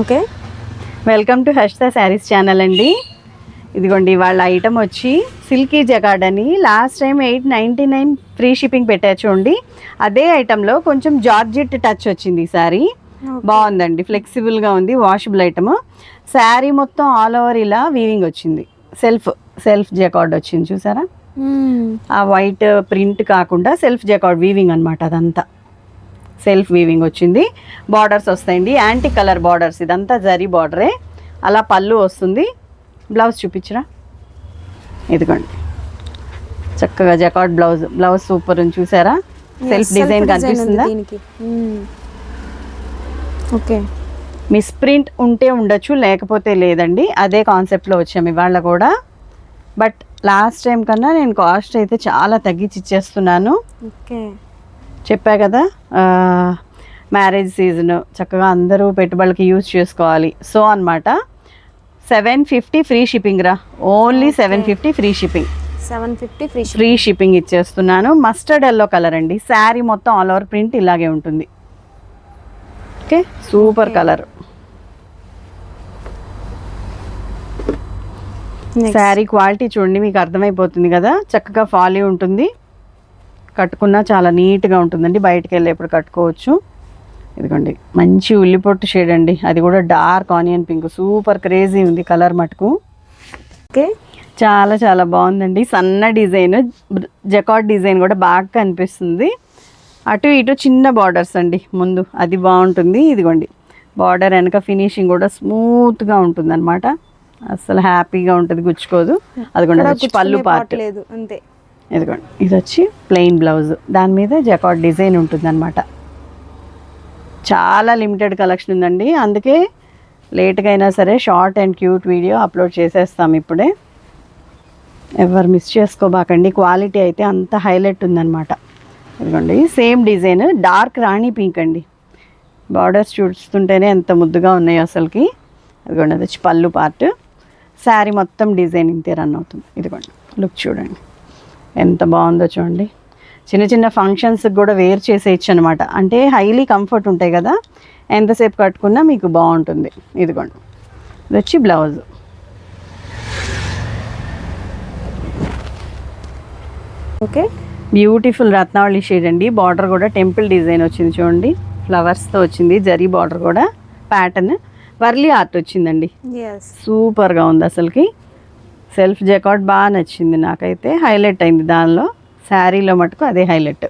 Okay, welcome to Harshitha sarees channel అండి. ఇదిగోండి వాళ్ళ ఐటమ్ వచ్చి సిల్కీ జకార్డ్ అని లాస్ట్ టైం 899 ఫ్రీ షిప్పింగ్ పెట్టారు చూడండి. అదే ఐటెంలో కొంచెం జార్జెట్ టచ్ వచ్చింది ఈసారి. బాగుందండి, ఫ్లెక్సిబుల్గా ఉంది, వాషబుల్ ఐటమ్. శారీ మొత్తం ఆల్ ఓవర్ ఇలా వీవింగ్ వచ్చింది, సెల్ఫ్ జకార్డ్ వచ్చింది చూసారా. ఆ వైట్ ప్రింట్ కాకుండా సెల్ఫ్ జకార్డ్ వీవింగ్ అనమాట, అదంతా సెల్ఫ్ వీవింగ్ వచ్చింది. బార్డర్స్ వస్తాయండి, యాంటీ కలర్ బార్డర్స్, ఇదంతా జరీ బార్డరే. అలా పళ్ళు వస్తుంది. బ్లౌజ్ చూపించరా, ఇదిగోండి చక్కగా జకార్డ్ బ్లౌజ్ సూపర్ ఉంది చూసారా. సెల్ఫ్ డిజైన్ కనిపిస్తుందా. ఓకే, మిస్ ప్రింట్ ఉంటే ఉండొచ్చు, లేకపోతే లేదండి. అదే కాన్సెప్ట్లో వచ్చాము ఇవాళ కూడా. బట్ లాస్ట్ టైం కన్నా నేను కాస్ట్ అయితే చాలా తగ్గించి ఇచ్చేస్తున్నాను. ఓకే, చెప్పా కదా, మ్యారేజ్ సీజన్ చక్కగా అందరూ పెట్టుబడులకి యూజ్ చేసుకోవాలి. సో అనమాట 750 ఫ్రీ షిప్పింగ్ రా, only 750 free shipping. 750 free shipping ఇచ్చేస్తున్నాను. మస్టర్డ్ ఎల్లో కలర్ అండి, శారీ మొత్తం ఆల్ ఓవర్ ప్రింట్ ఇలాగే ఉంటుంది. Okay, super colour. Sari quality చూడండి, మీకు అర్థమైపోతుంది కదా. చక్కగా ఫాలీ ఉంటుంది, కట్టుకున్నా చాలా నీట్గా ఉంటుందండి. బయటకు వెళ్ళేప్పుడు కట్టుకోవచ్చు. ఇదిగోండి మంచి ఉల్లిపొట్టు షేడ్ అండి, అది కూడా dark onion pink, super crazy ఉంది కలర్ మటుకు. ఓకే, చాలా చాలా బాగుందండి. సన్న డిజైన్, జకార్డ్ డిజైన్ కూడా బాగా కనిపిస్తుంది. అటు ఇటు చిన్న బార్డర్స్ అండి ముందు, అది బాగుంటుంది. ఇదిగోండి బార్డర్ వెనక ఫినిషింగ్ కూడా స్మూత్గా ఉంటుంది అనమాట, అసలు హ్యాపీగా ఉంటుంది, గుచ్చుకోదు. అదిగోండి అది వచ్చి పళ్ళు పార్ట్, అంతే. ఇదిగోండి ఇది వచ్చి ప్లెయిన్ బ్లౌజ్, దాని మీద జకార్డ్ డిజైన్ ఉంటుంది అనమాట. చాలా లిమిటెడ్ కలెక్షన్ ఉందండి, అందుకే లేట్గా అయినా సరే short and cute video upload చేసేస్తాం ఇప్పుడే. ఎవరు మిస్ చేసుకోబాకండి, క్వాలిటీ అయితే అంత హైలైట్ ఉందన్నమాట. ఇదిగోండి సేమ్ డిజైన్, డార్క్ రాణి పింక్ అండి. బార్డర్స్ చూస్తుంటేనే ఎంత ముద్దుగా ఉన్నాయో అసలుకి. ఇదిగోండి అది వచ్చి పళ్ళు పార్ట్, శారీ మొత్తం డిజైన్ ఇంతే రన్ అవుతుంది. ఇదిగోండి లుక్ చూడండి ఎంత బాగుందో చూడండి. చిన్న చిన్న ఫంక్షన్స్కి కూడా వేర్ చేసేయచ్చు అనమాట, అంటే హైలీ కంఫర్ట్ ఉంటాయి కదా, ఎంతసేపు కట్టుకున్నా మీకు బాగుంటుంది. ఇదిగోండి ఇది వచ్చి బ్లౌజ్. ఓకే, బ్యూటిఫుల్ రత్నావళి షేడ్ అండి. బార్డర్ కూడా టెంపుల్ డిజైన్ వచ్చింది చూడండి, ఫ్లవర్స్తో వచ్చింది. జరీ బార్డర్ కూడా ప్యాటర్న్ వర్లీ ఆర్ట్ వచ్చిందండి, సూపర్గా ఉంది అసలుకి. సెల్ఫ్ జకార్డ్ బాగా నచ్చింది నాకైతే, హైలైట్ అయింది దానిలో. శారీలో మటుకు అదే హైలైట్.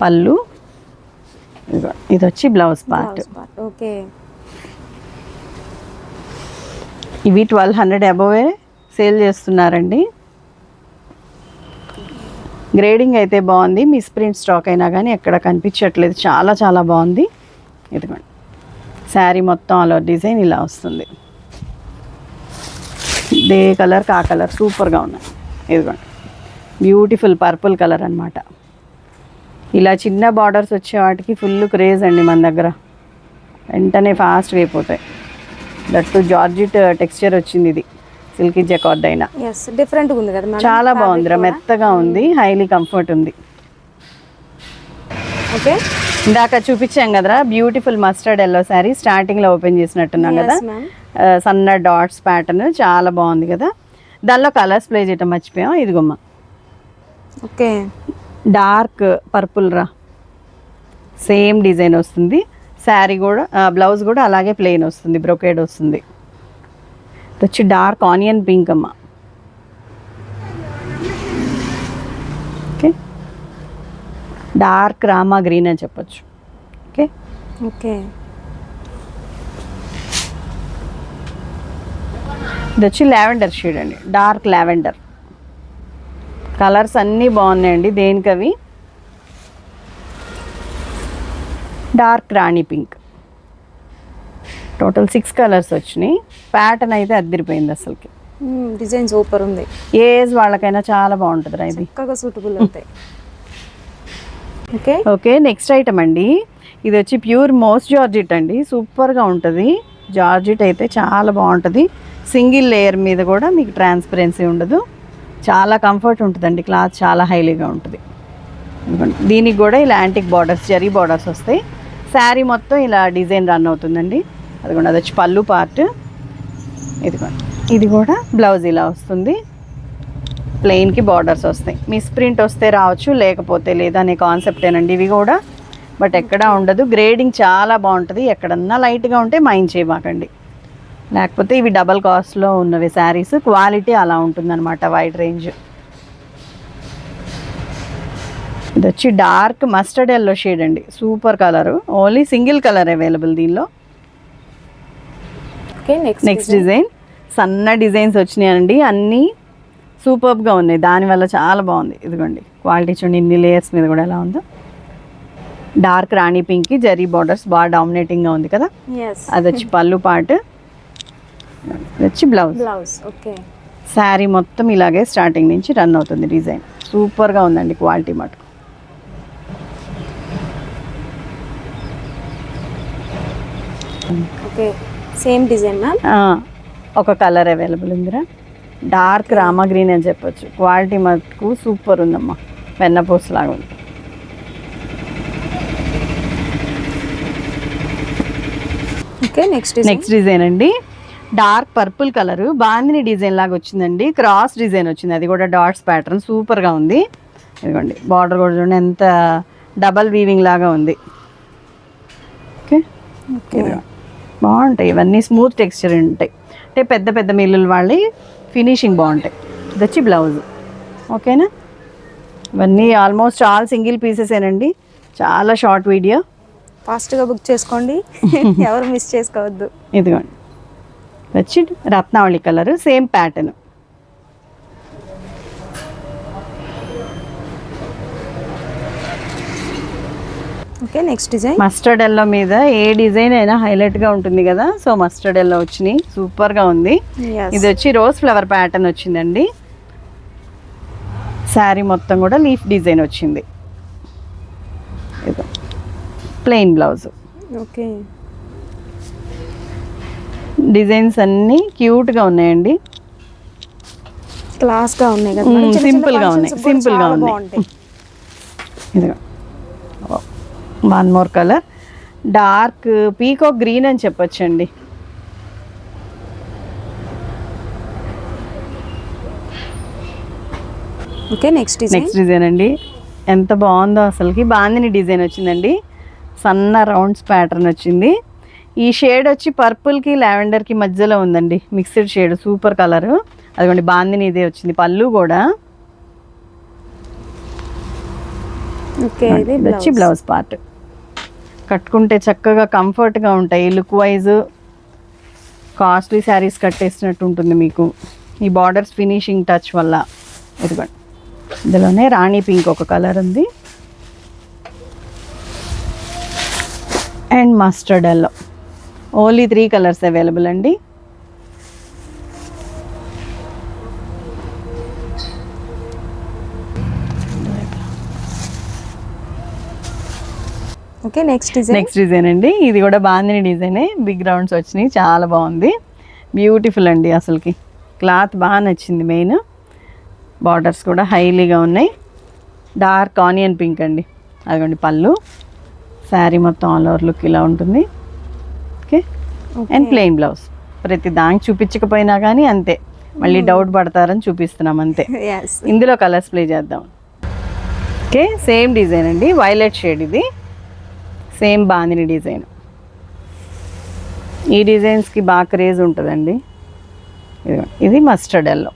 పళ్ళు, ఇది వచ్చి బ్లౌజ్ పార్ట్. ఓకే, ఇవి 1200 అబోవే సేల్ చేస్తున్నారండి. గ్రేడింగ్ అయితే బాగుంది, మిస్ ప్రింట్ స్టాక్ అయినా కానీ ఎక్కడ కనిపించట్లేదు, చాలా చాలా బాగుంది. ఇదిగోండి శారీ మొత్తం ఆల్ ఓవర్ డిజైన్ ఇలా వస్తుంది. దే కలర్ కా కలర్ సూపర్గా ఉన్నాయి. ఇదిగోండి బ్యూటిఫుల్ పర్పుల్ కలర్ అనమాట. ఇలా చిన్న బార్డర్స్ వచ్చే వాటికి ఫుల్ క్రేజ్ అండి మన దగ్గర, వెంటనే ఫాస్ట్గా అయిపోతాయి. దట్టు జార్జిట్ టెక్స్చర్ వచ్చింది, ఇది సిల్కీ జకార్డ్ అయినా డిఫరెంట్గా ఉంది కదా, చాలా బాగుంది, మెత్తగా ఉంది, హైలీ కంఫర్ట్ ఉంది. ఓకే, ఇందాక చూపించాం కదరా బ్యూటిఫుల్ మస్టర్డ్ ఎల్లో శారీ, స్టార్టింగ్లో ఓపెన్ చేసినట్టున్నాం కదా, సన్న డాట్స్ ప్యాటర్న్ చాలా బాగుంది కదా. దానిలో కలర్స్ ప్లే చేయటం మర్చిపోయాం. ఇదిగోమ్మ ఓకే, డార్క్ పర్పుల్ రా, సేమ్ డిజైన్ వస్తుంది. శారీ కూడా బ్లౌజ్ కూడా అలాగే ప్లెయిన్ వస్తుంది, బ్రొకేడ్ వస్తుంది. ఇది వచ్చి డార్క్ ఆనియన్ పింక్ అమ్మ. ఓకే, డార్క్ రామా గ్రీన్ అని చెప్పొచ్చు. ఓకే ఓకే, ఇది వచ్చి లావెండర్ షేడ్ అండి, డార్క్ లావెండర్. కలర్స్ అన్నీ బాగున్నాయండి, దేనికవి. డార్క్ రాణి పింక్, టోటల్ 6 కలర్స్ వచ్చినాయి. ప్యాటర్న్ అయితే అద్దరిపోయింది అసలుకి, డిజైన్ సూపర్ ఉంది. ఏ ఏజ్ వాళ్ళకైనా చాలా బాగుంటుంది రా, ఇది సూటబుల్ అవుతాయి. ఓకే ఓకే, నెక్స్ట్ ఐటమ్ అండి. ఇది వచ్చి ప్యూర్ మోస్ జార్జిట్ అండి, సూపర్గా ఉంటుంది. జార్జిట్ అయితే చాలా బాగుంటుంది, సింగిల్ లేయర్ మీద కూడా మీకు ట్రాన్స్పరెన్సీ ఉండదు, చాలా కంఫర్ట్ ఉంటుందండి. క్లాత్ చాలా హైలీగా ఉంటుంది. దీనికి కూడా ఇలా యాంటిక్ బార్డర్స్, జరీ బార్డర్స్ వస్తాయి. శారీ మొత్తం ఇలా డిజైన్ రన్ అవుతుందండి. అదిగోండి అది వచ్చి పళ్ళు పార్ట్. ఇదిగోండి ఇది కూడా బ్లౌజ్ ఇలా వస్తుంది. ప్లెయిన్కి బార్డర్స్ వస్తాయి. మిస్ ప్రింట్ వస్తే రావచ్చు, లేకపోతే లేదనే కాన్సెప్టేనండి ఇవి కూడా. బట్ ఎక్కడా ఉండదు. గ్రేడింగ్ చాలా బాగుంటుంది. ఎక్కడన్నా లైట్గా ఉంటే మైండ్ చేయమాకండి. లేకపోతే ఇవి డబల్ కాస్ట్లో ఉన్నవి శారీస్. క్వాలిటీ అలా ఉంటుందన్నమాట. Wide range. ఇది వచ్చి డార్క్ మస్టర్డ్ ఎల్లో షేడ్ అండి. Super colour. Only single colour available దీనిలో. Okay, next design. సన్న డిజైన్స్ వచ్చినాయండి. అన్నీ సూపర్గా ఉన్నాయి. దానివల్ల చాలా బాగుంది. ఇదిగోండి క్వాలిటీ చూడండి, ఇన్ని లేయర్స్ మీద కూడా ఎలా ఉందో. డార్క్ రాణి పింక్కి జరీ బార్డర్స్ బాగా డామినేటింగ్గా ఉంది కదా. అది వచ్చి పళ్ళు పార్ట్. అది వచ్చి బ్లౌజ్. ఓకే. శారీ మొత్తం ఇలాగే స్టార్టింగ్ నుంచి రన్ అవుతుంది డిజైన్. సూపర్గా ఉందండి క్వాలిటీ మటుకు. Okay, same design ma'am. ఒక కలర్ అవైలబుల్ ఉందిరా. డార్క్ రామా గ్రీన్ అని చెప్పొచ్చు. క్వాలిటీ మటుకు సూపర్ ఉందమ్మా. వెన్నపూస లాగా ఉంది. ఓకే, నెక్స్ట్ డిజైన్ అండి. Dark purple colour bandhani design లాగా వచ్చిందండి. క్రాస్ డిజైన్ వచ్చింది. అది కూడా డాట్స్ ప్యాటర్న్ సూపర్గా ఉంది. ఇదిగోండి బార్డర్ కూడా చూడండి ఎంత డబల్ వీవింగ్ లాగా ఉంది. ఓకే, బాగుంటాయి ఇవన్నీ. స్మూత్ టెక్స్చర్ ఉంటాయి. అంటే పెద్ద పెద్ద మిల్లులు వాళ్ళి ఫినిషింగ్ బాగుంటాయి. ఇది వచ్చి బ్లౌజ్. ఓకేనా. ఇవన్నీ ఆల్మోస్ట్ ఆల్ సింగిల్ పీసెసేనండి. చాలా షార్ట్ వీడియో. ఫాస్ట్గా బుక్ చేసుకోండి. ఎవరు మిస్ చేసుకోవద్దు. ఇదిగోండి వచ్చి Ratnavali colour, same pattern. Okay, next design. Mustard yellow మీద ఏ డిజైన్ అయినా హైలైట్గా ఉంటుంది కదా. సో మస్టర్డ్ ఎల్లో వచ్చినాయి. సూపర్గా ఉంది. ఇది వచ్చి రోజ్ ఫ్లవర్ ప్యాటర్న్ వచ్చిందండి. శారీ మొత్తం కూడా లీఫ్ డిజైన్ వచ్చింది. Plain blouse. ఓకే, డిజైన్స్ అన్నీ క్యూట్గా ఉన్నాయండి. క్లాస్గా ఉన్నాయి కదా. సింపుల్గా ఉన్నాయి. సింపుల్గా ఉన్నాయి. ఇదిగో one more colour. Dark peacock green అని చెప్పొచ్చండి. ఓకే, నెక్స్ట్ డిజైన్ అండి. ఎంత బాగుందో అసలుకి. బాందిని డిజైన్ వచ్చిందండి. సన్న రౌండ్స్ ప్యాటర్న్ వచ్చింది. ఈ షేడ్ వచ్చి పర్పుల్కి లావెండర్కి మధ్యలో ఉందండి. Mixed shade. Super colour. అదిగోండి బాందిని ఇదే వచ్చింది. పళ్ళు కూడా. ఓకే, ఇది వచ్చి బ్లౌజ్ పార్ట్. కట్టుకుంటే చక్కగా కంఫర్ట్గా ఉంటాయి. లుక్ వైజ్ కాస్ట్లీ శారీస్ కట్టేసినట్టు ఉంటుంది మీకు. ఈ బార్డర్స్ ఫినిషింగ్ టచ్ వల్ల. ఇదిగోండి ఇందులోనే రాణి పింక్ ఒక కలర్ ఉంది. And mustard yellow. Only 3 colours available అండి. ఓకే, నెక్స్ట్ డిజైన్ అండి. ఇది కూడా బాందిని డిజైనే. బిగ్ రౌండ్స్ వచ్చినాయి. చాలా బాగుంది. బ్యూటిఫుల్ అండి అసలుకి. క్లాత్ బాగా నచ్చింది. మెయిన్ బార్డర్స్ కూడా హైలీగా ఉన్నాయి. డార్క్ ఆనియన్ పింక్ అండి. అదిగోండి పళ్ళు. శారీ మొత్తం ఆల్ ఓవర్ లుక్ ఇలా ఉంటుంది. Okay, and plain blouse. ప్రతి దానికి చూపించకపోయినా కానీ అంతే, మళ్ళీ డౌట్ పడతారని చూపిస్తున్నాం అంతే. ఇందులో కలర్స్ ప్లే చేద్దాం. ఓకే, సేమ్ డిజైన్ అండి. Violet shade. ఇది సేమ్ బాందిని డిజైన్. ఈ డిజైన్స్కి బాగా క్రేజ్ ఉంటుందండి. ఇది mustard yellow.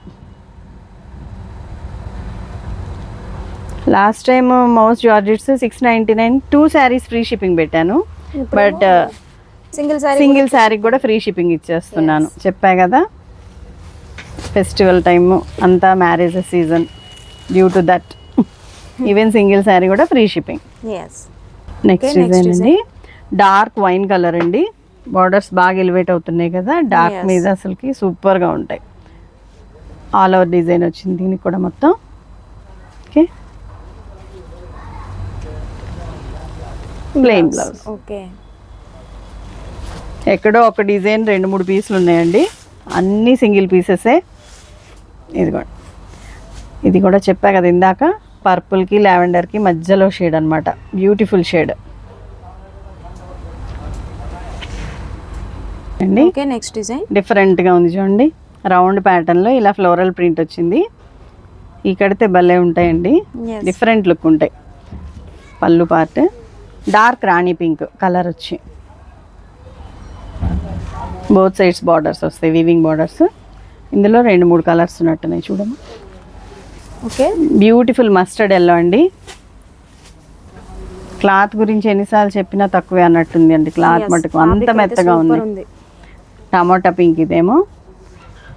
Last time mouse georgettes 699 2 saris free shipping పెట్టాను. బట్ సింగిల్ శారీకి కూడా ఫ్రీ షిప్పింగ్ ఇచ్చేస్తున్నాను. చెప్పా కదా, ఫెస్టివల్ టైము అంతా, marriage season. Due to that even single sari కూడా ఫ్రీ షిప్పింగ్. నెక్స్ట్ డిజైన్ అండి. డార్క్ వైన్ కలర్ అండి. బార్డర్స్ బాగా ఎలివేట్ అవుతున్నాయి కదా. డార్క్ మీద అసలుకి సూపర్గా ఉంటాయి. ఆల్ ఓవర్ డిజైన్ వచ్చింది దీనికి కూడా మొత్తం. Okay, plain blouse. ఓకే, ఎక్కడో ఒక డిజైన్ 2-3 పీసులు ఉన్నాయండి. అన్నీ సింగిల్ పీసెసే. ఇది కూడా చెప్పా కదా ఇందాక, పర్పుల్కి లావెండర్కి మధ్యలో షేడ్ అనమాట. Beautiful shade. అండి ఓకే నెక్స్ట్ డిజైన్ డిఫరెంట్గా ఉంది చూడండి, రౌండ్ ప్యాటర్న్లో ఇలా ఫ్లోరల్ ప్రింట్ వచ్చింది. ఈ కడితే భలే ఉంటాయండి, Yes. డిఫరెంట్ లుక్ ఉంటాయి. పళ్ళు పార్ట్ డార్క్ రాణి పింక్ కలర్ వచ్చి బోత్ సైడ్స్ బార్డర్స్ వస్తాయి, వీవింగ్ బార్డర్స్. ఇందులో 2-3 కలర్స్ ఉన్నట్టున్నాయి చూడమ్మా. ఓకే బ్యూటిఫుల్ మస్టర్డ్ ఎల్లో అండి. క్లాత్ గురించి ఎన్నిసార్లు చెప్పినా తక్కువే అన్నట్టుంది అండి. క్లాత్ మటుకు అంత మెత్తగా ఉంది. టమాటా పింక్, ఇదేమో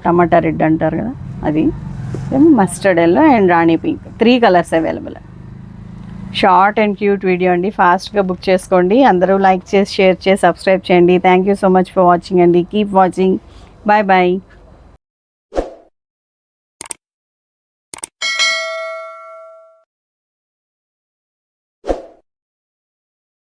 టమాటా రెడ్ అంటారు కదా అది, ఇదేమో mustard yellow and Rani pink. 3 colours available. Short and cute video అండి, ఫాస్ట్గా బుక్ చేసుకోండి. అందరూ లైక్ చేసి, షేర్ చేసి, సబ్స్క్రైబ్ చేయండి. Thank you so much for watching అండి. Keep watching. Bye bye.